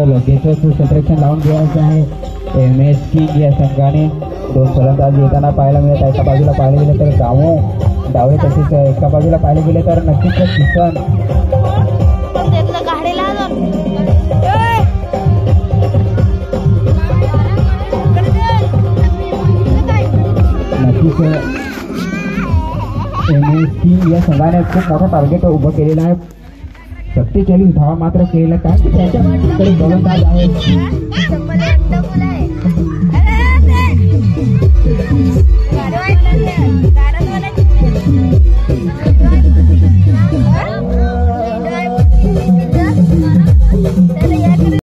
लगेचच क्षेत्ररक्षण लावून घ्यायचं आहे MS किंग या संघाने। दोन फलंदाज येताना पाहायला मिळत आहे। एका बाजूला पाहायला गेले तर डावे तसेच एका बाजूला पाहायला गेले तर नक्कीच किसन नक्कीच MS किंग या संघाने खूप मोठा टार्गेट उभं केलेलं आहे। 47 धावा मात्र केलेला काय त्याच्याकडे गोलंदाज आहे